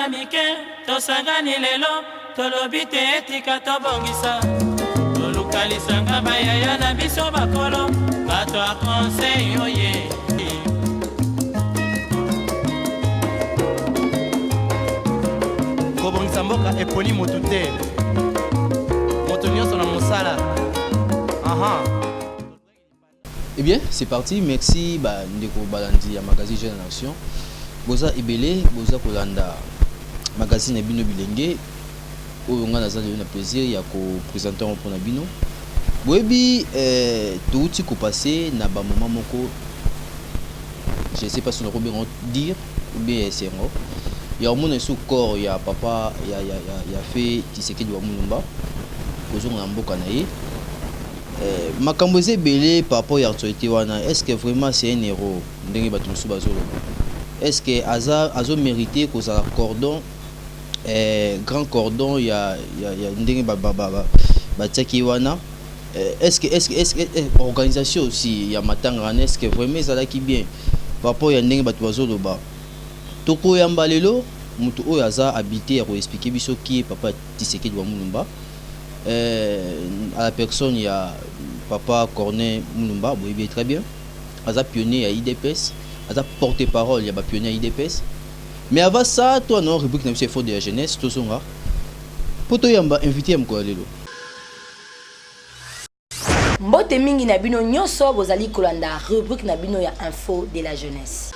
bana mike tosangani lelo tolobite etika tobongisa tolukalisanga bayaya na biso bakolo bato a conseil oye kobongisa mboka eponi motu te moto nyonso na mosala. Eh bien, c'est parti. Merci ndeko balandi ya magazine Jeune Nation. Boza ebele, boza kolanda magazine bino bilenge. Oyo nga nazali na plaisir ya ko présenter pour na bino. Boyebi touti ko passer na ba moment moko. Je sais pas si on peut bien dire ou bien c'est ngo. Ya omona sous corps ya papa ya fait Tshisekedi wa Mulumba. Kozo na mboka na ye. Makambo belé par rapport à l'actualité wana, est-ce que vraiment c'est un héros ndenge bato musu bazolo? Est-ce que azo mérité que ça cordon grand cordon ya ndenge bataki wana? Est-ce que organisation aussi ya matanga est-ce que vraiment ça là qui bien par rapport à ndenge bato bazolo ba toko ya mbalelo mutu oyo aza habité ya ko expliquer biso qui papa Tshisekedi wa Mulumba. À la personne, il y a papa Corneille Mulumba, oui, très bien. Aza pionnier à IDPS, aza porte-parole, il y a pionnier à IDPS. Mais avant ça, toi non, rubrique n'a pas fait de la jeunesse, tout ça. Pour toi, yamba invité à me coller là. Mbote mingi na bino nyonso bozali kolanda rubrique na bino ya info de la jeunesse.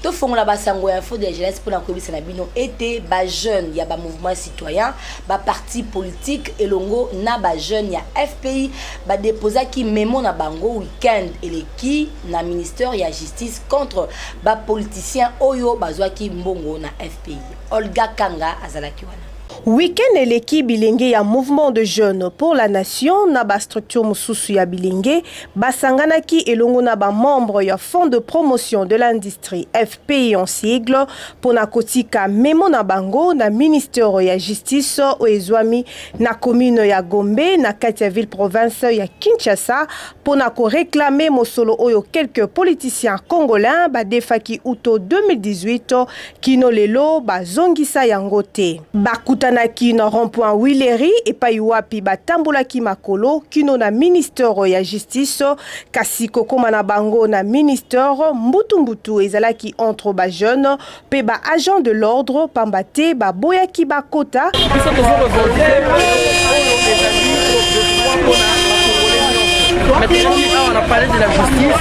To fongola basango ya info de la jeunesse pour la kobisa na bino été ba jeune ya ba mouvement citoyen ba parti politique elongo na ba jeune ya FPI ba déposa ki memo na bango weekend eleki na ministère ya justice contre ba politicien oyo bazwa ki mbongo na FPI. Olga Kanga azalaki wana. Week-end eleki bilenge ya mouvement de jeunes pour la nation na ba structure mususu ya bilenge basanganaki elongo na ba membre ya fonds de promotion de l'industrie FPI en sigle pona kotika memo na bango na ministère ya justice o ezwami na commune ya Gombe na kati ya ville province ya Kinshasa pona ko réclamer mosolo oyo quelques politiciens congolais ba defaki uto 2018 kino lelo bazongisa yango te bakutana ki na rond-point Wileri et paiwapi batambulaki makolo kino na ministère ya justice kasi kokoma na bango na ministère mbutu ezalaki entre ba jeunes pe ba agent de l'ordre pambate ba boyaki bakota on a parlé de la justice,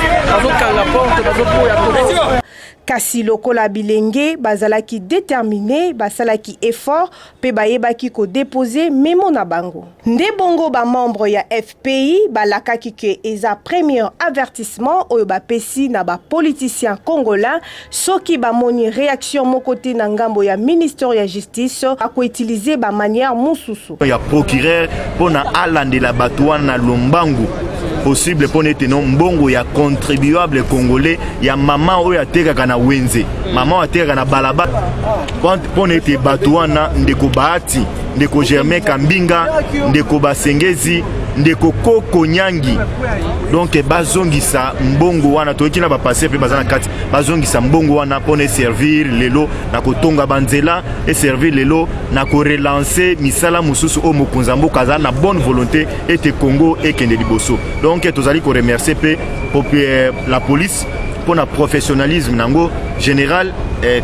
kasi lokola bilenge bazalaki déterminé basalaki effort pe bayebaki ko déposer memo na bango nde bongo ba membre ya FPI balakaki ke eza premier avertissement oyo bapesi na ba politicien congolais soki bamoni réaction mokoti na ngambo ya ministère ya justice ako utiliser ba manière mususu ya procureur pona alandela bato wana lombangu possible pour n'être non mbongo ya contribuable congolais ya maman oyo atekaka na wenze maman atekaka na balaba pour n'être batouana ndeko bahati ndeko Germain Kambinga ndeko Basengezi ndeko Koko Nyangi donc bazongisa mbongo wana toki na ba passer pe bazana kati bazongisa mbongo wana pour ne servir lelo na kotonga banzela et servir lelo na ko relancer misala mususu o mokonza mboka za na bonne volonté et te Congo et kende liboso donc tozali ko remercier pe la police pour na professionnalisme nango général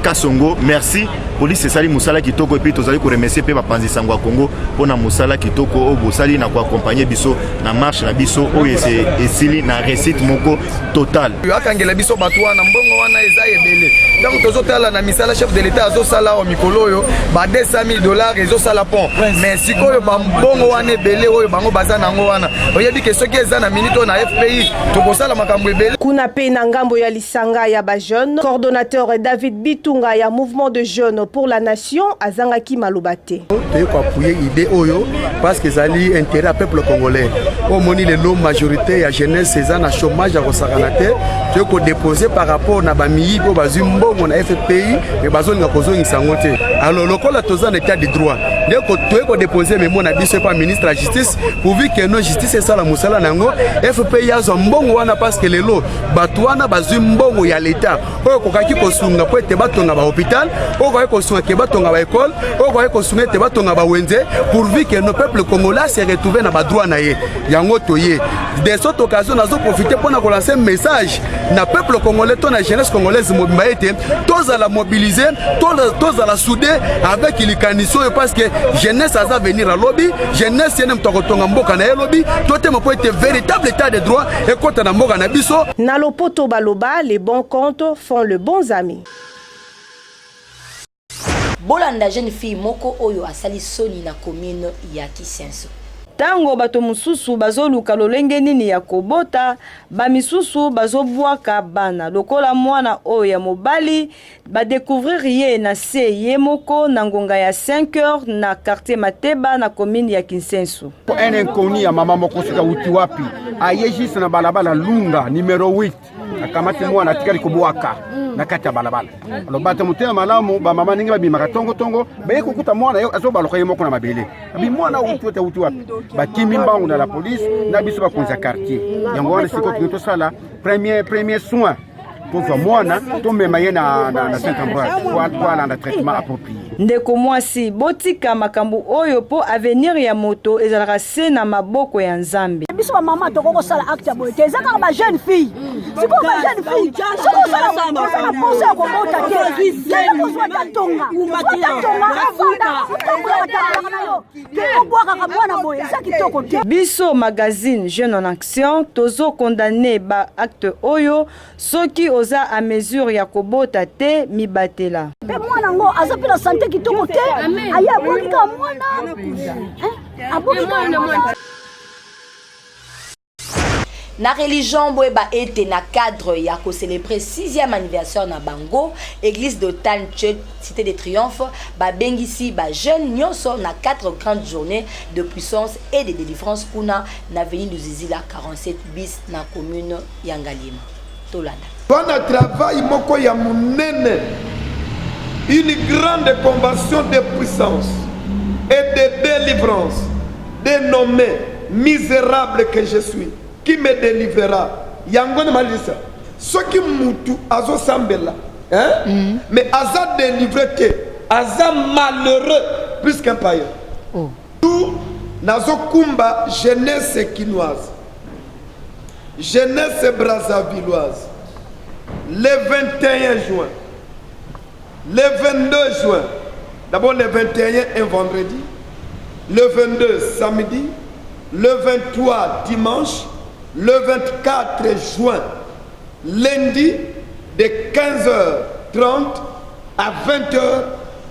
Kasongo merci police sali musala kitoko et puis tozali ko remercier pe bapanzi sango Congo pour na musala kitoko o bosali na ko accompagner biso na marche na biso o esili na réussite moko total akangela biso batwa na mbongo wana eza ebele donc tozotala na misala chef de l'état azo sala o mikolo yo ba $200,000 ezo sala pont mais sikoyo ba mbongo wana ebele oyo bango baza nango wana oyebi ke soki eza na minute na FPI tokosala makambo ebele kuna pe na ngambo ya lisanga ya ba jeune coordonnateur David Bitunga ya mouvement de jeunes pour la nation azangaki malobate. Appuyer idée oyo parce que ça lie intérêt au peuple congolais. Au moni le lot majorité ya jeunesse ces ans à chômage à Rosakanate, tu peux déposer par rapport na bami bo bazumbo mon FPI et bazon nga kozo ngisangote. Alors lokola tozan état de droit. Ndeko tu peux déposer mais mon abi c'est pas ministre de la justice pour vu que non justice c'est ça la musala nango FPI yazo mbongo wana parce que le lot batwana bazumbo ya l'état. Oyo kokaki kosunga po ete batonga ba hôpital, oyo kosunga ke batonga ba école, oyo kosunga ete batonga ba wenze pourvu que nos peuples congolais se retrouvent na ba droit na ye. Yango toye. De cette occasion nazo profiter pour na lancer un message na peuple congolais, ton la jeunesse congolaise mobilisée, tous à la mobiliser, tous à la souder avec l'icaniso parce que jeunesse a venir à lobby, jeunesse y a même tokotonga mboka na lobby, toi tu m'as été véritable état de droit et quand na mboka na biso. Na lopoto baloba, les bons comptes font le bons amis. Bolanda jeune fille moko oyo asali soni na commune ya Kisenso. Tango bato mususu bazoluka lolenge nini ya kobota, ba misusu bazobwaka bana lokola mwana oyo ya mobali ba découvrir ye na se ye moko na ngonga ya 5h na quartier Mateba na commune ya Kinsenso. Un inconnu ya mama moko sika uti wapi ayejisi na balabala lunga numero 8 akamati mwana tikali kubwaka na kati ya balabala. Alo bata mutema malamu ba mama ningi babimaka tongo tongo baye kukuta mwana yo azo baloka yemo kuna mabele. Abi mwana uti wapi bakimi mbangu na la police na biso bakonza quartier. Yango wana siko tuto sala premier soin pour mwana to mema ye na Saint-Ambroise pour la traitement approprié. Ndeko mwasi botika makambu oyo po avenir ya moto ezalaka se na maboko ya Nzambe. Biso ba mama to ko sala acte ya bote ezaka ba jeune fille. Siko ba jeune fille. Siko sala conseil ko bota ke. Yena ko swata tonga. Biso magazine Jeune en Action tozo condamné ba acte oyo soki oza a mesure ya kobota te mibatela. Pe mwana ngo azopela santé kitoko te. Aya bonika mwana. Abonika mwana. Na religion boeba ete na cadre ya ko célébrer 6e anniversaire na Bango, église d'Otan Church Cité des Triomphes, ba bengisi ba jeune nyonso na 4 grandes journées de puissance et de délivrance kuna na avenue Luzizila 47 bis na commune Yangalima. Tolanda. Wana travail moko ya munene, une grande convention de puissance et de délivrance, dénommée misérable que je suis. Qui me délivrera? Yangon malisa. Ce qui mutu azo sambela, hein? Mais aza délivré que aza malheureux plus qu'un païen. Tout nazo kumba jeunesse quinoise, jeunesse brazzavilloise. Le 21 juin, le 22 juin, d'abord le 21 un vendredi, le 22 samedi, le 23 dimanche, le 24 juin, lundi, de 15h30 à 20h,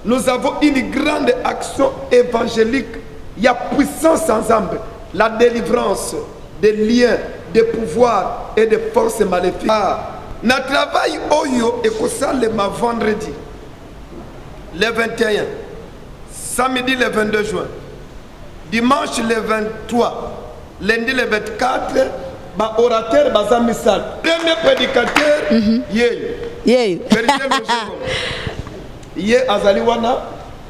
nous avons une grande action évangélique. Il y a puissance ensemble, la délivrance des liens, des pouvoirs et des forces maléfiques. Notre travail oyo et le vendredi, le 21, samedi le 22 juin, dimanche le 23, lundi le 24, ba orateur bazamisal. Premier prédicateur, Yé Azaliwana.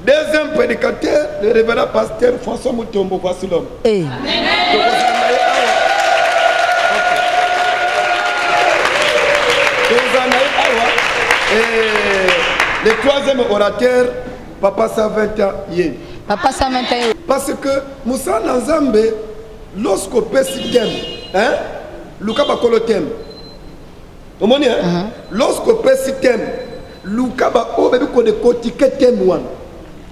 Deuxième prédicateur, le révérend pasteur François Mutombo. Voici l'homme. Et le troisième orateur, Papa Savinta Yé. Papa Savinta Yé. Parce que Moussa Nanzambe, lorsqu'on peut s'y t'aime, hein? Luka bakolo t'aime. Vous comprenez, hein? Lorsqu'on peut s'y t'aime, Luka bakolo bébé qu'on est cotiqué t'aime ouan.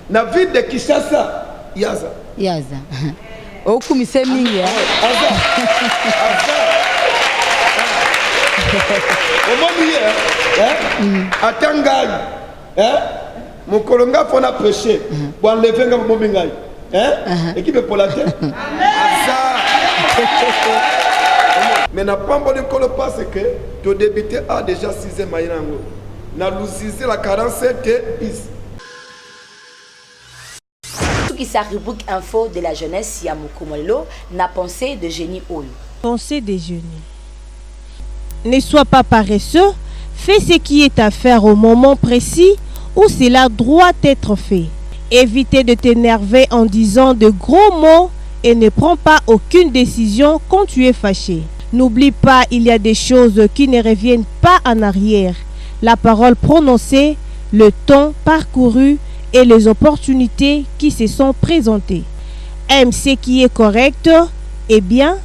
Na ville de Kishasa, Yaza. Yaza. Au commissaire Mingi, hein? Au moment hein? Atangai, hein? Mon colonga faut na prêcher. Pour enlever un mon bingai. Hein? Équipe pour la terre. Mais n'a pas bon école parce que tu débuté a déjà 6e maïrango. Na Luzizi la 47 bis. qui sa rubrique info de la jeunesse ya Mokomolelo na pensée de génie Oyo. Pensée des génies. Ne sois pas paresseux, fais ce qui est à faire au moment précis où cela doit être fait. Évitez de t'énerver en disant de gros mots et ne prends pas aucune décision quand tu es fâché. N'oublie pas, il y a des choses qui ne reviennent pas en arrière. La parole prononcée, le temps parcouru et les opportunités qui se sont présentées. Aime ce qui est correct et bien.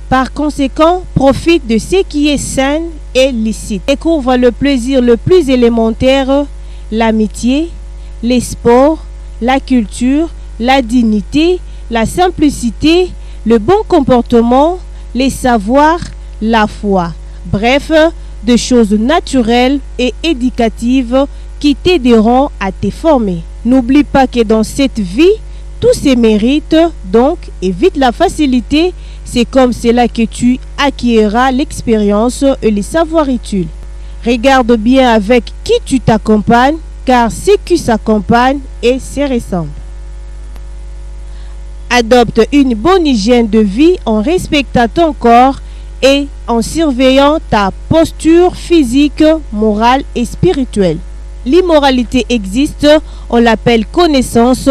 Par conséquent, profite de ce qui est sain et licite. Découvre le plaisir le plus élémentaire, l'amitié, les sports, la culture, la dignité, la simplicité, le bon comportement, les savoirs, la foi. Bref, de choses naturelles et éducatives qui t'aideront à te former. N'oublie pas que dans cette vie, tout se mérite, donc évite la facilité. C'est comme cela que tu acquériras l'expérience et les savoirs utiles. Regarde bien avec qui tu t'accompagnes, car ce qui s'accompagne et se ressemble. Adopte une bonne hygiène de vie en respectant ton corps et en surveillant ta posture physique, morale et spirituelle. L'immoralité existe, on l'appelle connaissance,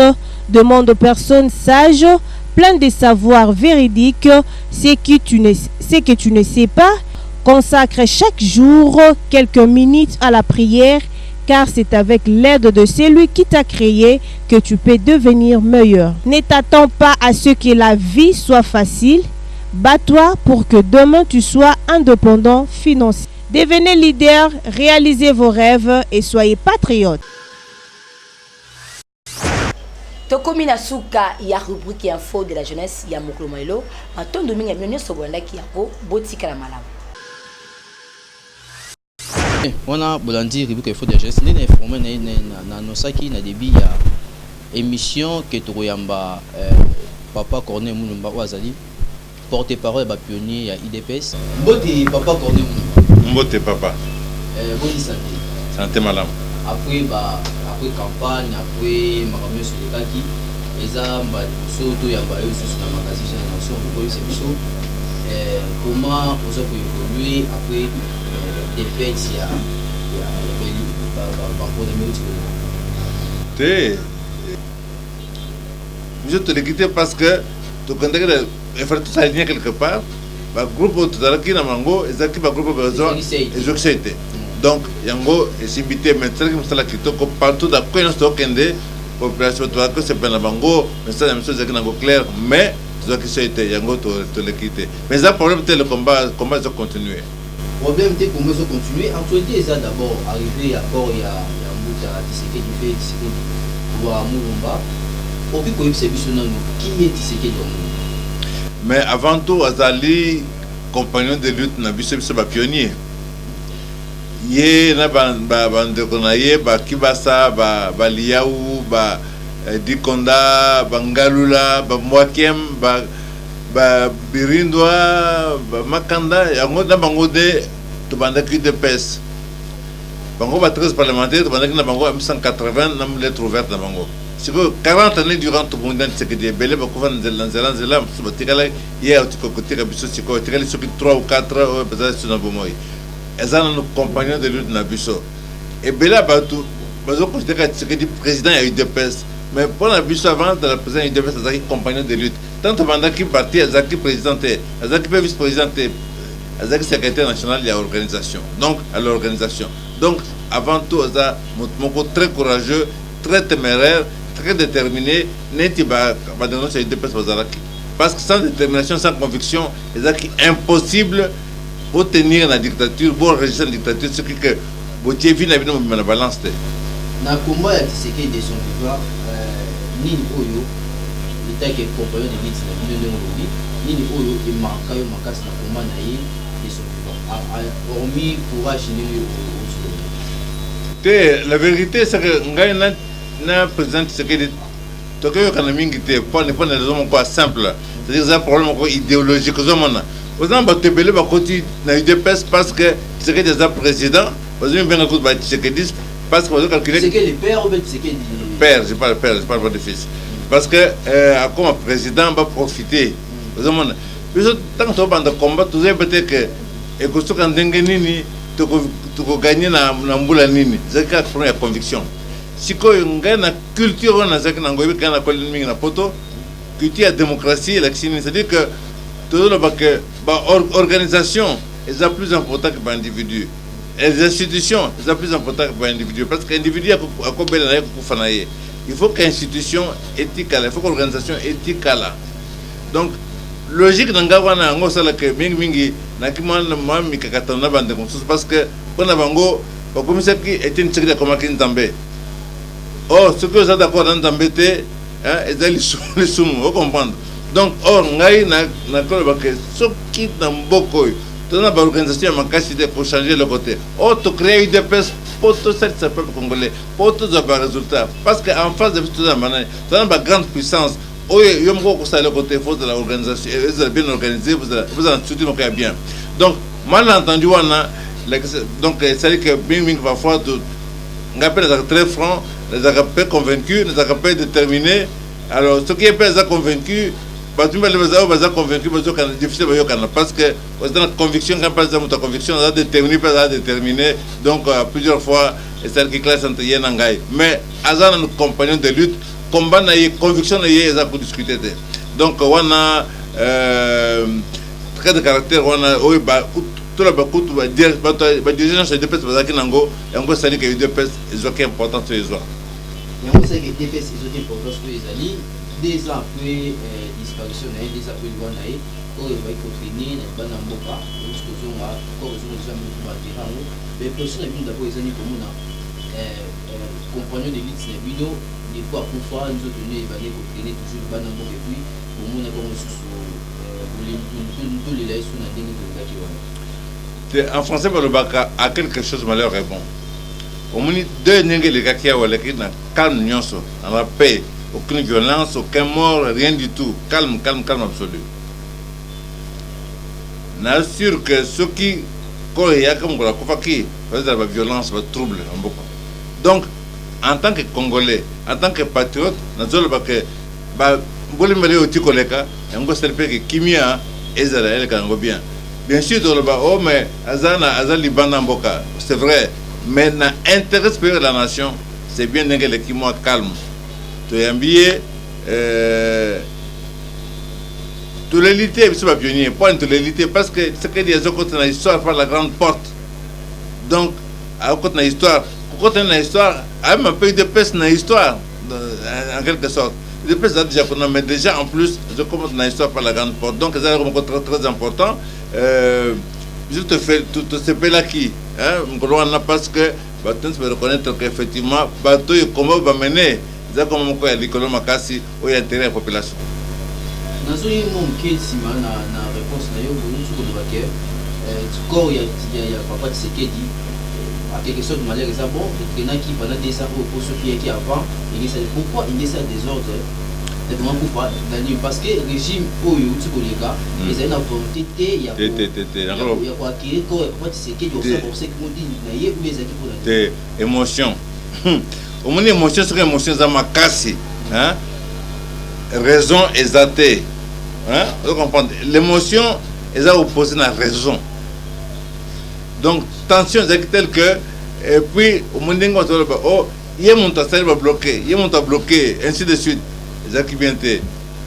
demande aux personnes sages, pleines de savoirs véridiques, ce que tu ne sais pas, consacre chaque jour quelques minutes à la prière, car c'est avec l'aide de celui qui t'a créé que tu peux devenir meilleur. Ne t'attends pas à ce que la vie soit facile. Bats-toi pour que demain tu sois indépendant financier. Devenez leader, réalisez vos rêves et soyez patriote. Tokomi na suka ya rubrique info de la jeunesse ya Mokomolelo. Anton Domingue Mionyo Sobonda ki yako botika la malamu. Wana bolandi rubrique info de la jeunesse ndene informé na nosaki na début ya émission que toyamba papa Corneille Mulumba Wazali porte-parole ba pionnier ya IDPS. Mbote papa Corneille Mulumba. Mbote papa. Bonne santé. Santé madame. Après campagne, après makamyo solekaki eza mba soto ya ba yo sous na magazine Génération pour c'est biso comment on peut évoluer après des fêtes ya te je te le quitter parce que tu connais que il faut tout s'aligner quelque part ba groupe tout à qui na mango ezaki ba groupe besoin exoxété donc yango esibité maintenant que ça la kitoko partout dans quoi nous tokende population to que c'est pas bango mais ça la même chose que nango clair mais exoxété yango to le quitter mais ça problème c'est le combat ça continuer problème c'est comment ça continuer actualité ça d'abord arrivé à bord il y a Mouta Tshisekedi fait Tshisekedi wa Mulumba obi ko yebisa biso nanu qui est Tshisekedi mais avant tout azali compagnon de lutte na biso ba pionnier ye na bandeko na ye bakibasa baliau dikonda bangalula bamwakem birindwa makanda yango na bango de tobandaki de pes bango ba 13 parlementaires tobandaki na bango 180 na lettre ouverte na bango siko 40 années durant tout monde Tshisekedi belé bakova nzela batikala ye otikokotika biso siko tikali soki 3 ou 4 peut-être na bomoy ezana nos compagnons de lutte na biso et bela batu bazo considérer que Tshisekedi président ya UDPS mais pour la biso avant de la président UDPS azaki compagnon de lutte tant pendant qui parti azaki président azaki vice président azaki secrétaire national de l'organisation donc à l'organisation donc avant tout aza moko très courageux très téméraire très déterminé neti ba dénoncer UDPS bazalaki parce que sans détermination sans conviction ezaki impossible pour tenir la dictature, pour résister la dictature, ce qui que vous avez vu dans la balance. Dans le combat de Tshisekedi de son pouvoir, ni Oyo, l'État qui est compagnon de l'État, ni Oyo est marqué au Makas dans le combat de son pouvoir. Hormis courage, la vérité, c'est que nous avons président Tshisekedi, tout ce que nous avons dit, ce n'est pas une raison simple, c'est-à-dire que c'est un problème idéologique. Vous avez battu na UDPS parce que Tshisekedi est président. Vous avez bien écouté Tshisekedi parce que vous avez calculé. Tshisekedi le père ou Tshisekedi père, je parle de fils. parce que comme président va profiter tant que tu vas combat tu sais peut-être que et que ce qu'on nini tu gagner na mbula nini c'est que la conviction si ko ngana culture na zaki na ngobi kana ko mingi na poto culture démocratie l'action c'est-à-dire que tout le que organisation est plus important que l'individu. Les institutions sont plus importantes que l'individu parce que l'individu a il faut qu'une institution éthique, il faut qu'une organisation éthique là. Donc logique n'angawana ngo sala que mingi nakimana mami kakatana bande parce que on a bango comme ça qui est une série de comment qui n'tambe. Oh ce que ça d'accord dans t'embêter hein et les soum vous comprendre. Donc or ngai na ko ba que ce qui n'amboko dans l'organisation makasi pour changer le côté. Oh tu créer des pes pour tout ça peuple congolais pour tous avoir résultat parce que en face de tout ça maintenant dans la grande puissance oh yo mko ko ça le côté force de l'organisation vous êtes bien organisé vous en soutien bien. Donc mal entendu wana donc c'est à dire que bing parfois tout ngapel les très francs les agapés convaincus les agapés déterminés alors ce qui est pas convaincu parce que les convaincus c'est difficile parce que dans la conviction quand pas ta conviction ça déterminé pas déterminé donc plusieurs fois c'est qui classe entre yen ngai mais azana nos compagnons de lutte combat na conviction na yeza pour discuter donc on a très de caractère on a tout le beaucoup va dire des gens se dépassent parce que nango et on sait que les dépassent ils ont important sur les autres mais on sait que les dépassent ils ont important sur les alliés des après disparition des après le wanaï oh il va y continuer na bana mboka parce que on a encore besoin de jamais pour dire mais personne n'a d'abord les années comme on a compagnon de lutte na bino des fois pour fois nous autres nous va y continuer toujours bana mboka et puis pour mon comme sous pour les laisser na dingue de la kiwana en français le baka a quelque chose malheur est bon au moins deux ningue les gars qui a wala qui na calme nyonso dans la paix aucune violence aucun mort rien du tout calme absolu n'assure que ceux qui quand il y a comme la kofaki la violence va trouble en beaucoup donc en tant que Congolais en tant que patriote nazolo baka ba boli mbele oti koleka yango selpe que kimia ezala elle kango bien sûr dans le bas oh mais azali banda mboka c'est vrai mais na intérêt supérieur de la nation c'est bien d'engager qui moi calme tu es habillé tout l'élité c'est pas pionnier point de l'élité parce que ce que des autres côté l'histoire par la grande porte donc à côté de l'histoire côté de l'histoire même un peu de peste dans l'histoire en quelque sorte de peste déjà qu'on a mais déjà en plus je commence dans l'histoire par la grande porte donc c'est un très important je te fais tout ce pays là qui hein parce que tu peux reconnaître qu'effectivement bateau et comment va mener ça comme on connaît l'école makasi où il y a intérêt à la population nazoi mon kesi na réponse na yo bonus ko de baker corps il y a papa de Sekedi à quelque chose de malheur ça bon il y en a qui pendant des ça pour ceux qui avant il dit pourquoi il dit ça désordre parce que le régime où il y a ils ont la volonté il y a quoi qui est corps papa de Sekedi pour ça qu'on dit na yé ou les équipes pour la émotion au moins émotion c'est émotion za makasi hein raison exaltée hein vous comprenez l'émotion est opposée à la raison donc tension c'est tel que et puis au moins on se oh il y a mon tasser va bloquer il y a mon ta bloqué ainsi de suite ça qui vient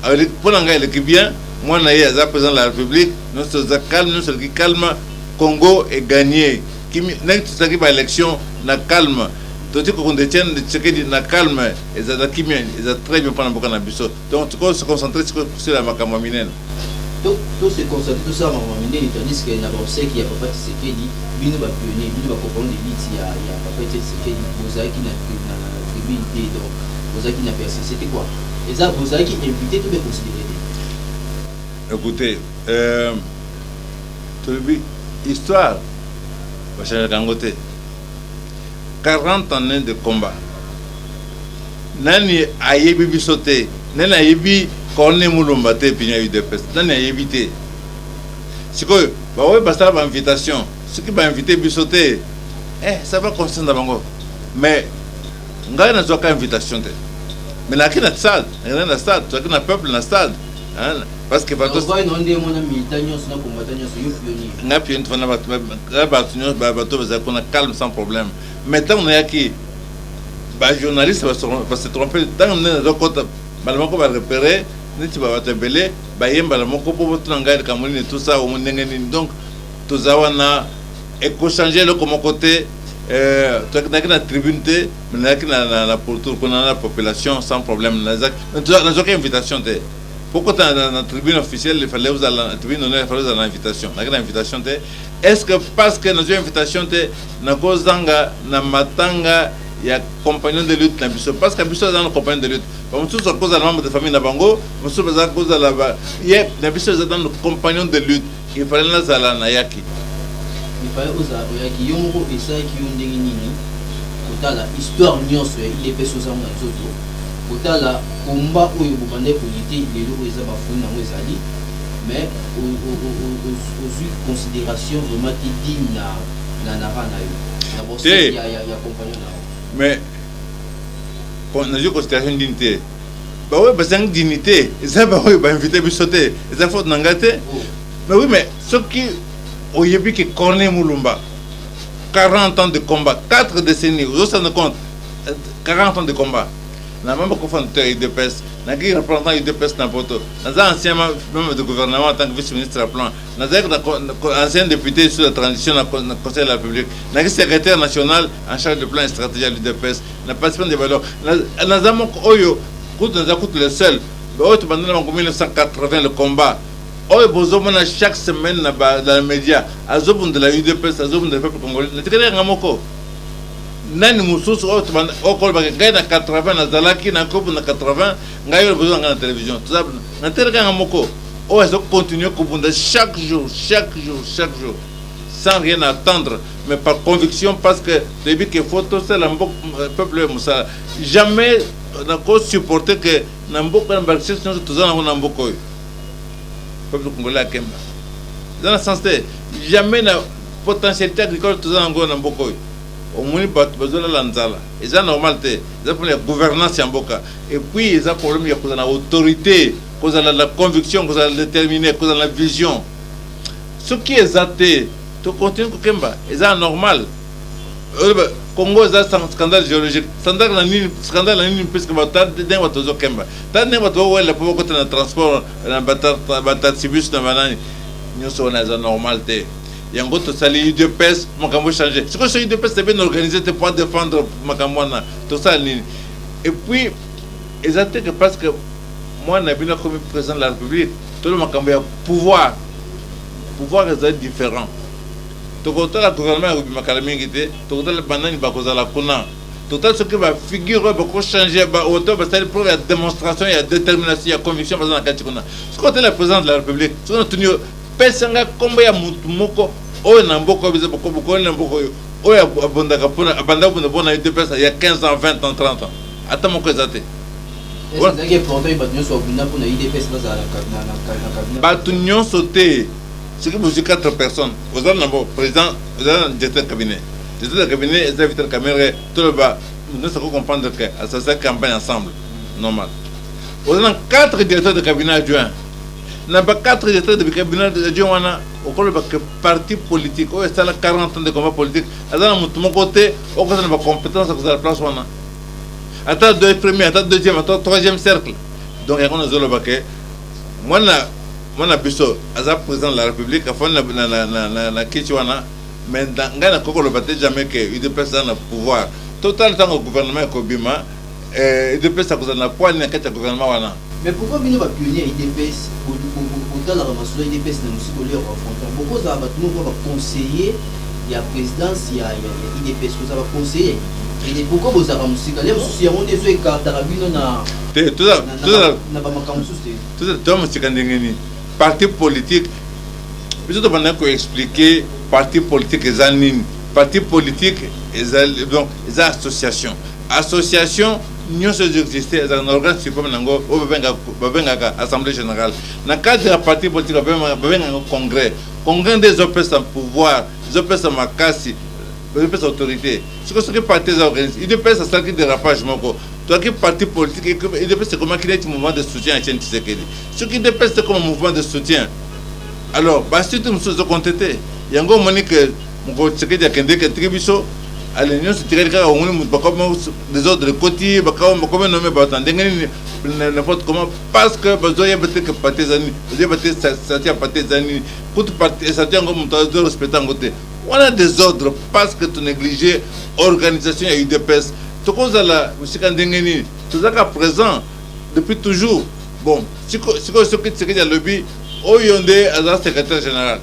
avec pour l'anglais le qui vient moi na ya za président de la République nous sommes calme nous sommes calme Congo est gagné qui n'importe ce qui va élection na calme donc qu'on détient ce qui na calme et ça qui vient ils ont très bien pendant beaucoup na biso donc tu peux se concentrer sur la makama minene donc tout se concentrer tout ça makama minene tandis que na pensé qu'il y a papa qui s'est dit bino ba pionnier bino ba comprendre les lits il y a papa qui s'est dit Bozaki na tribune donc Bozaki na personne c'était quoi et ça Bozaki invité tout bien considéré écoutez tout le histoire va changer Dangote 40 années de combat. Nani ayebi bisote, nani ayebi kone mulombate pinya UDPS, nani ayebite. Siko, bah ouais, basta ba invitation. Ce qui va inviter bisote, ça va concerner bango. Mais ngai na zoka invitation te. mais là qui na stade rien na stade toi qui na peuple na stade hein parce que bato va non des mon militant nyonso na combattant nyonso yo pionnier nga pionnier fana bato nyonso bato baza kuna calme sans problème maintenant on est qui ba journaliste va se tromper tant on est dokota balamako va repérer niti ba batebele ba yemba la moko po tunanga kamuni tout ça au ndengeni donc tozawana eko changer le comme côté tu as na tribune te mais na pour tout la population sans problème na aucune invitation te pourquoi tu as na tribune officielle il fallait vous à la tribune honneur il fallait vous à l'invitation na invitation te est-ce que parce que nos invitation te na kozanga na matanga ya compagnon de lutte na biso parce que biso dans compagnon de lutte comme tout ça cause à membre de famille na bango biso baza cause à la ye na biso dans le compagnon de lutte il fallait na zala na yaki il fallait oza oyaki yo moko esa ki yo ndenge nini kotala histoire nyonso ya IDPS oza na nzoto kotala combat oyo bobande politique lelo eza bafuni nango ezali mais aux considération vraiment digne na rana yo na bosse ya compagnon na mais quand na yo considération dignité ba ouais bazang dignité eza ba ouais ba invité bisoté eza faute nangate mais oui mais ce qui Oyebi qui Corneille Moulumba, 40 ans de combat, 4 décennies, vous vous rendez compte, 40 ans de combat. N'a même pas cofondateur IDPS, n'a pas représentant IDPS n'importe où. N'a pas ancien membre de gouvernement en tant que vice-ministre à plan, n'a pas ancien député sur la transition dans le Conseil de la République, n'a pas secrétaire national en charge de plan et stratégie à l'IDPS, n'a pas participé des valeurs. N'a pas Oyo, coûte le seul. Oyo, tu m'as donné en 1980 le combat. Oye bozomona chaque semaine dans les médias azobun de la UDPS azobun de peuple congolais natikana ngamoko nani mususu oyo tubanda okol ba ngai na 80 na zalaki na kopu na 80 ngai besoin na télévision tout ça na tereka ngamoko oyo zo continuer kubunda chaque jour sans rien attendre mais par conviction parce que depuis que photo c'est le peuple musa jamais na ko supporter que na mboko na barkisation tuzana na mboko peuple congolais à Kemba. Dans le sens que jamais la potentialité agricole tout ça en Gona Mboko. Au moins besoin de l'anzala. Et ça normalité. Ça pour la gouvernance en Boka. Et puis il y a problème il y a cause de l'autorité, cause de la conviction, cause de la déterminée, cause de la vision. Ce qui est athée, tu continues à Kemba. Et ça normal. Congo est un scandale géologique. Scandale la ligne puisque t'as des voitures au Kemba. T'as des voitures où elle a pas beaucoup de transport, la batatsibus na banani. Nous sommes dans la normalité. Il y a un autre sali UDPS, Makambo changer. Ce que ce UDPS c'est bien organisé pour défendre Makamwana. Tout ça ligne. Et puis exactement que parce que moi n'a bien comme président de la République, tout le Makambo a pouvoir est différent. Total le gouvernement a calamité, total le banane va causer la kuna. Total ce qui va figurer beaucoup changer, autant parce que pour la démonstration, il y a détermination, il y a conviction dans la Katikuna. Ce côté le président de la République, ce qu'on a tenu, personne combien moko, oh n'amboko bise beaucoup n'amboko, oh abonda kapuna, abanda pour ne bonne idée il y a 15 ans, 20 ans, 30 ans. Attends mon cousin. Est-ce que pourtant il va tenir sur bunda pour na IDPS dans la Batunion sauté. Ce qui vous dit 4 personnes, vous avez un président, vous avez un directeur de cabinet. Le directeur de cabinet, les invités de caméra, tout le bas, nous devons comprendre que ça c'est une campagne ensemble, normal. Vous avez 4 directeurs de cabinet adjoints. Nous n'avons pas 4 directeurs de cabinet adjoints, au cours de parti politique, où est-ce 40 ans de combat politique, à mon côté, au côté de ma compétence, à la place où on a. Attends, 2 premiers, attends, 2e, attends, 3e cercle. Donc, il y a un baquet. Moi, mon abisso, as président de la République, a fait la Kichwana, mais dans le Coco le bâti jamais que UDPS a le pouvoir. Total le temps au gouvernement est Kobima, UDPS a le poids de la gouvernement. Mais pourquoi nous va pionnier IDPS pour la ramassure IDPS dans le scolaire pourquoi ça va tout le monde conseiller il y a présidence, il y a IDPS, ça va conseiller. Et pourquoi vous avez musique les soucis on est sur carte rabino na tout ça musique ndengeni parti politique je te demande qu'on expliquer parti politique et parti politique donc les associations nous existait un organe suprême nango au benga assemblée générale na cadre de parti politique benga congrès des OPS en pouvoir des OPS en makasi des OPS autorité ce que parti organisé il peut ça qui dérapage moko Toi qui es parti politique, UDPS c'est comment qu'il est un mouvement de soutien à Etienne Tshisekedi. Ce qui UDPS c'est comme un mouvement de soutien. Alors, si tu me souhaites contester, il y a un gros moment que mon Tshisekedi a kendé que Tribiso, à l'union se tirer quand on est des autres côtés, comme nommé n'importe comment, parce que besoin de peut-être que partisani, besoin peut-être ça partisani, pour partir ça tient comme de respecter en côté. On a des ordres parce que tu négliges organisation et UDPS. Tout comme ça là, monsieur Kandengeni, tout ça qu'à présent depuis toujours. Bon, si ce qui est le lobby, au Yondé, à secrétaire général.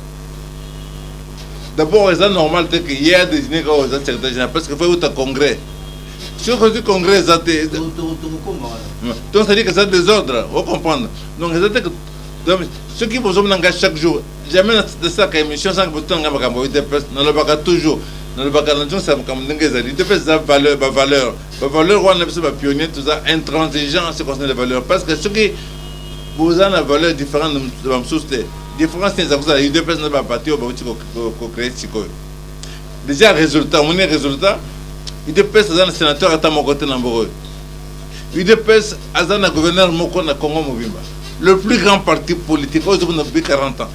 D'abord, c'est normal qu'il y ait des dîners au secrétaire général parce qu'il faut un congrès. Si on fait un congrès, donc ça dit que c'est des ordres, vous comprenez. Donc, ceux qui vous engagent chaque jour, jamais de ça qu'une émission sans que vous ayez dans le bac toujours. Dans le bac, c'est comme des valeurs. Valeurs, on a besoin de pionnier, tout ça, intransigeant en ce qui concerne les valeurs. Parce que ceux qui vous ont des valeurs différentes de la société. Différence c'est ça UDPS n'a pas parti au créer déjà résultat mon résultat UDPS a un sénateur à mon côté namboreux UDPS a un gouverneur moko na Congo Mobimba le plus grand parti politique depuis 40 ans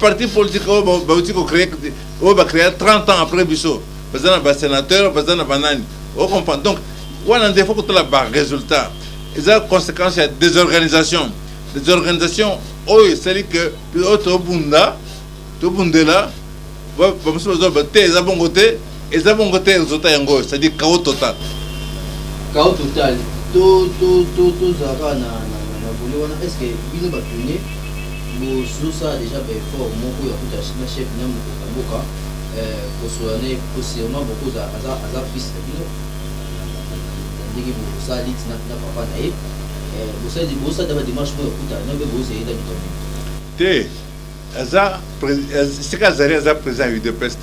parti politique va créer 30 ans après Bisso parce un sénateur parce un banane on comprend donc on a des fois que la résultat ils ont conséquence à des organisations c'est-à-dire que tout bunda là c'est-à-dire chaos total est-ce que bino ba pionnier bo ça déjà fort moko ya kuta chef na mboka pour soigner possiblement beaucoup à fils bino ndenge bo ça lit na papa na vous savez d'abord dimanche pour écouter non mais vous essayez d'habiter c'est qu'Azali président UDPS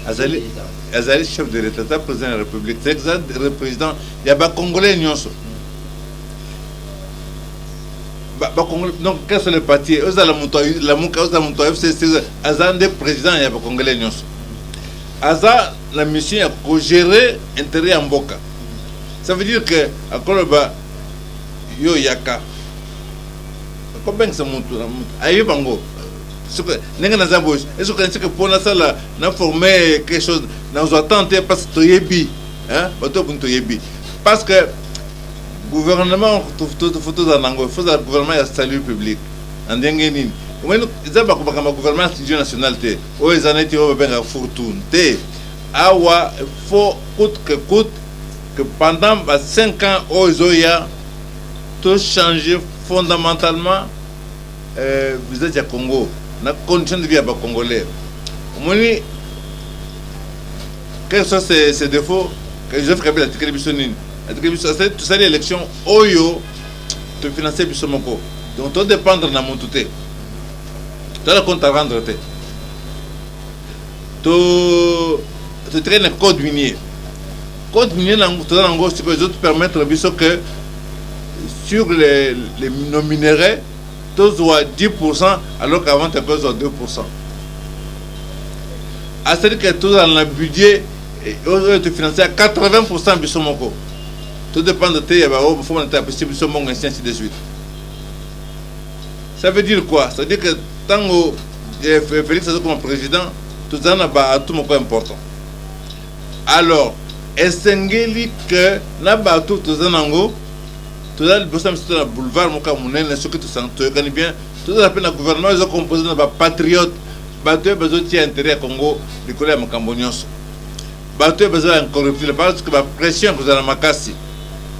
Azali chef de l'État président de la République c'est le président il y a pas congolais nyonso donc quels sont les partis la FCC Azali président il y a pas congolais nyonso Azali la mission à gérer intérêt en Mboka ça veut dire que à Koloba yo yaka combien ça monte ayi bango ce que nenga na zabos est-ce que pour la salle na former quelque chose nous attendre parce que yebi hein bato bunto yebi parce que gouvernement photo za nango faut le gouvernement ya salut public andenge nini omeno zaba ko bakama gouvernement national te o ezaneti o benga fortune te awa faut coûte que pendant 5 ans o zoya tout changer fondamentalement visage du Congo, la condition de vie à Congolais. Quels sont ces défauts que je fais la télévision? Tout ça, l'élection, Oyo, te financer Bissomoko. Donc, tout dépendre de mon touté. Tu as le compte à rendre. Tu traînes le code minier. Code minier, tu as permettre que sur nos minéraux, tous ont 10%, alors qu'avant, tu avais 2%. C'est-à-dire que tout dans le budget, tu finances à 80% Bissomoko. Tout dépend de tes, il faut que Bissomoko, ainsi de suite. Ça veut dire quoi? Ça veut dire que tant que Félix est comme président, tout ça n'a pas tout important. Alors, est-ce que n'a pas tout ça tout ça, le boulevard, ce que tu sens, tu connais bien. Tout ça, le gouvernement, ils ont composé de patriotes. Bateau besoin de intérêt à Congo, du collège Macambonios. Bateau besoin d'incorruptible parce que la pression que vous avez à Makassi.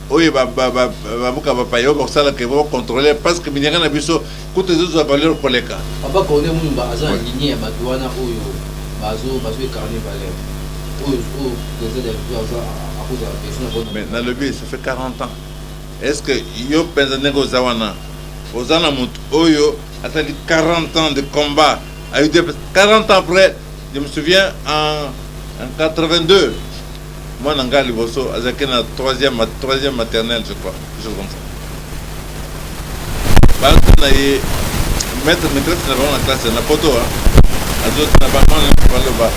Oui, pour ça que vous contrôlez parce que Minyaga Nabiso coûte des autres valeurs pour les cas. Papa, quand on est aligné à Batouana, Bazo, carnet mais dans le but, ça fait 40 ans. Est-ce que yo pensanego zawana ozana mutu oyo atali 40 ans de combat a eu 40 ans après je me souviens en 82 moi nanga liboso azaki na troisième maternelle je crois quelque chose comme ça ba na ye maîtresse na ba na classe na poto azo na ba na ba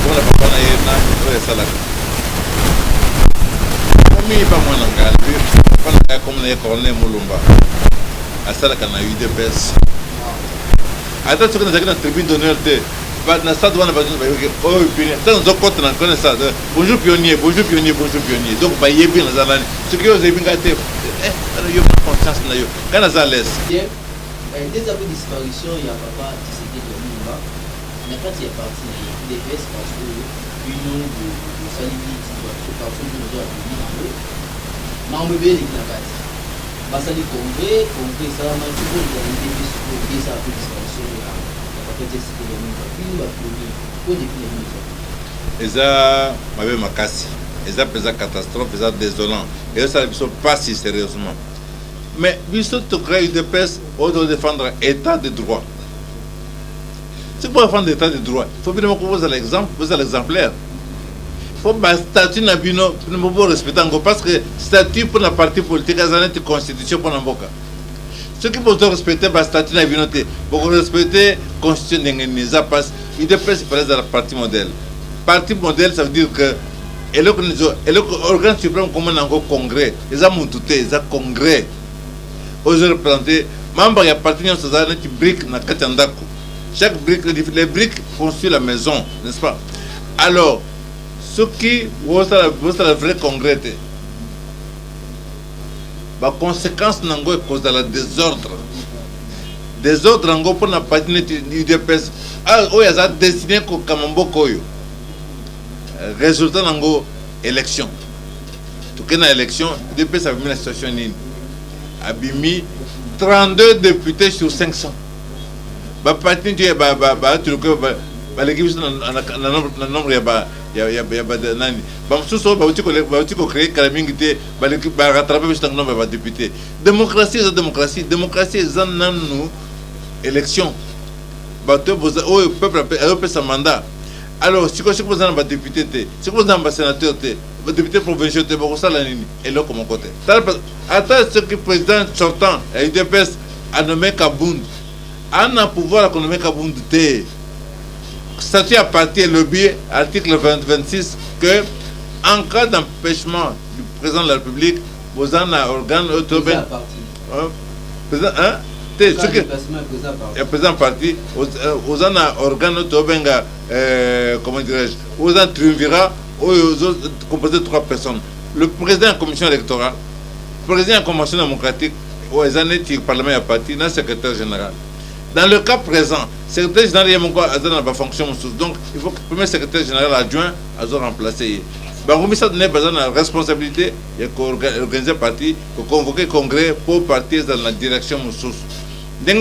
on a pas na ye na sala mi ba moi nanga comme les Corneille Moulumba. À ça, on a eu des baisses. Attends, ce qu'on a dans la tribune d'honneur, na stade wana bazo ba yoke oh pionnier tant zo côté na connaît ça bonjour pionnier donc ba yebi na zalani ce que vous avez ngate alors yo conscience na yo kana za laisse dès après disparition il y a papa Tshisekedi de Lumumba n'a pas été parti des PS parce que union de Salimi qui va se passer de nos amis mais on me bien na kati basali congrès ça m'a dit bon il y a des ça après disparition eza mabe makasi eza pesa catastrophe eza désolant et ça ne sont pas si sérieusement mais biso to créer une UDPS on doit défendre état de droit. C'est pour défendre l'état de droit il faut bien que vous avez l'exemple vous avez l'exemplaire il faut un statut na bino pour vous respecter encore parce que statut pour la partie politique c'est une constitution pour l'amboka. Ceux qui peuvent respecter le statut de la communauté, pour respecter la constitution de parce qu'il dépend de la partie modèle. Partie modèle, ça veut dire que l'organe suprême comme un congrès, les hommes tout les congrès, aux représentés, membres et partenaires de la brique dans Katandako. Chaque brique, les briques construisent la maison, n'est-ce pas? Alors, ce qui vous le vrai congrès, la conséquence nango est cause de la désordre nango pour la partie du UDPS oh il y a destiné ko kamambo koyo résultat nango élection tout que na élection UDPS a mis la situation nini abimi 32 députés sur 500 ba parti tu ba tu ko ba l'équipe na nombre ya nani bamsuso bauti ko créer kalamingité ba rattraper juste un nombre de députés démocratie c'est nanu élection bato o peuple a sa mandat alors si vous avez un député si vous avez un sénateur un député provincial te ba ça la nini et là comme côté attends ce que président sortant et UDPS a nommé Kabound a pouvoir à nommer Kabound té statut à partir le biais article 26 que en cas d'empêchement du président de la République vous en avez organe autonome président président parti vous en avez organe autonome comment dirais-je vous en triumvirat composé de 3 personnes le président de la commission électorale le président de la convention démocratique aux années du parlement à partir d'un secrétaire général. Dans le cas présent, le secrétaire général a une fonction. Donc, il faut que le premier secrétaire général adjoint soit remplacé. Il ça donne besoin de responsabilité, il faut organiser parti, pour convoquer congrès pour partir dans la direction Moussous. Il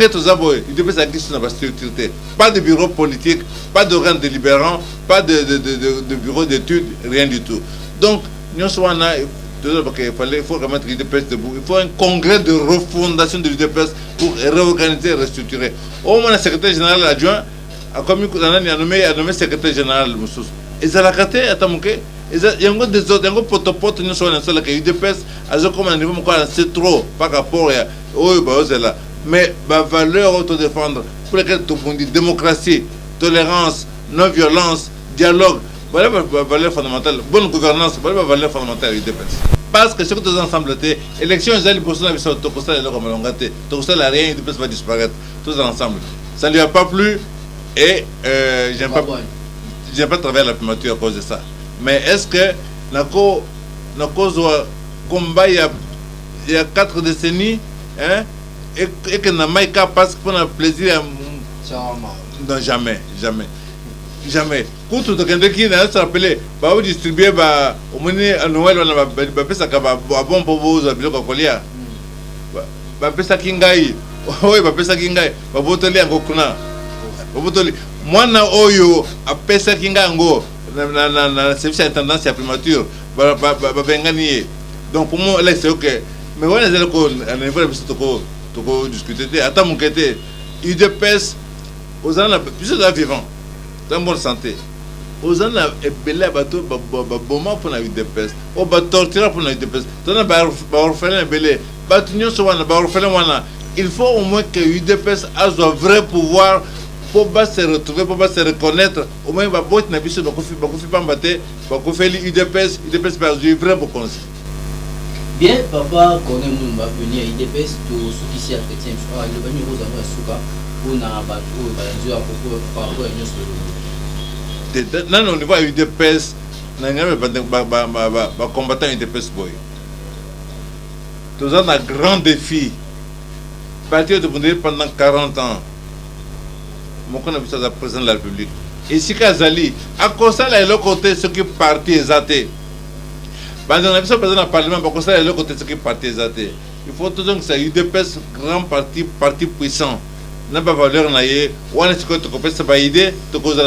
devait s'agir dans la structure. Pas de bureau politique, pas d'organe délibérant, pas de bureau d'études, rien du tout. Donc, nous sommes il faut remettre l'UDPS debout. Il faut un congrès de refondation de l'UDPS pour réorganiser et restructurer. Au moins, le secrétaire général adjoint a nommé secrétaire général Moussous. Et ça l'a caté à Tamouké. Il y a des autres, il y a potopote, nous sommes dans le UDPS, comme un niveau, c'est trop par rapport à mais la valeur autodéfendre pour laquelle tout le monde dit démocratie, tolérance, non-violence, dialogue. Voilà la valeur fondamentale, bonne gouvernance, voilà la valeur fondamentale du UDPS. Parce que ce que tous ensemble étaient, élection, ils allaient pour ça, ils ont tout ça, ils ont gâté, tout ça, rien, l'UDPS va disparaître, tous ensemble. Ça ne lui a pas plu et j'aime pas travailler à la primature à cause de ça. Mais est-ce que la cause combat il y a 4 décennies, hein, et que n'a pas qu'à passer pour un plaisir, non, jamais. Quand tout le monde qui n'a pas appelé, bah vous distribuez bah au moins à Noël on a bah ça va bon pour vous à bilo kolia. Bah pesa kingai. Oui bah pesa kingai. Bah botoli en kokuna. Bah botoli. Moi na oyo a pesa kinga ngo na service intendance à primature. Bah bengani. Donc pour moi là c'est OK. Mais voilà c'est le qu'on à niveau de toko discuter. Attends mon côté. UDPS aux ans plus de vivant. Dans bonne santé. Aux gens belé bateau moment pour la UDPS. Au torturer pour la UDPS. Dans orphelin belé. Batunyo so wana orphelin wana. Il faut au moins que UDPS a un vrai pouvoir pour se retrouver, pour se reconnaître. Au moins va bot na biso ba kofi pambate, ba kofi UDPS perdu vrai pour conseil. bien papa connaît mon va venir IDPS to sukisi entretien so le bani roza mo suka una ba to ba ndio akoko par rapport à nous non on va IDPS na ngame ba combattant IDPS boy tous un grand défi parti de Bundé pendant 40 ans mon connaît ça président de la République et si Kazali à cause ça là le côté ce qui parti exaté pendant la président du parlement pour ça le côté ce qui parti exaté il faut toujours que ça UDPS grand parti puissant n'a pas valeur naie on est que tu peux pas idée tu cause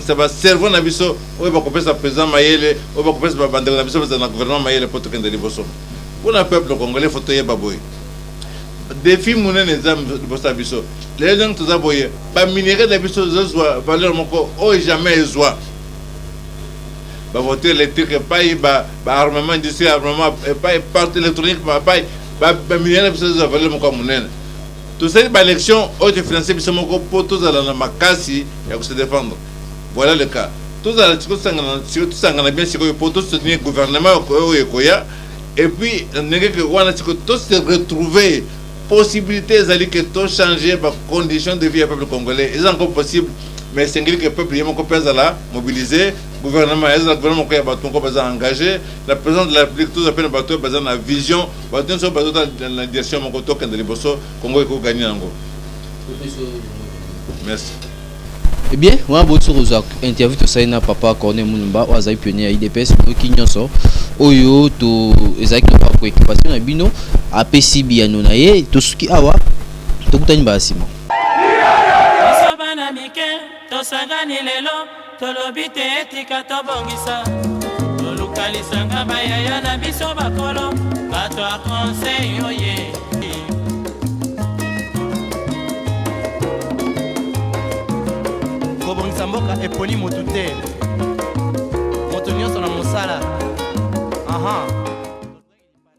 ça va cerveau na biso ou va couper ça président Mayele ou va couper ça bande na biso dans le gouvernement Mayele pour tout que ndeli boso pour le peuple congolais faut te baboy défi mounen exam bosa biso les gens tous aboyer pas minerai de biso zoa valeur moko o jamais zoa ba voiture électrique pas armement industriel armement pas part électronique pas minerai biso zoa valeur moko mounen tout ça ba élection au de financer biso moko pour tous à la makasi ya se défendre voilà le cas tous à tout sangana bien sûr pour tous soutenir gouvernement ko ekoya et puis on a tous se retrouver possibilité d'aller que tout changer les conditions de vie du peuple congolais est encore possible mais c'est que le peuple est encore plus à la mobiliser gouvernement qui est engagé la présidence de la République tout appelle bateau basé dans la vision bateau sur bateau dans la direction mon côté quand les bosso Congo est gagné en gros merci. Eh bien, on a beau sur interview de Saina Papa Corne Moulumba, ou Azaï Pionnier à IDPS, pour qui n'y a so, Oyo, to Ezaïk no pas pour équipation, et bino, à PCB à Nonaye, tout ce qui a wa, tout le temps bassimo. Tosangani lelo, tolobite etika tobongisa, tolukalisanga bayaya na biso bakolo, bato a conseil oye. kobongisa mboka eponi motu te moto nyonso na mosala aha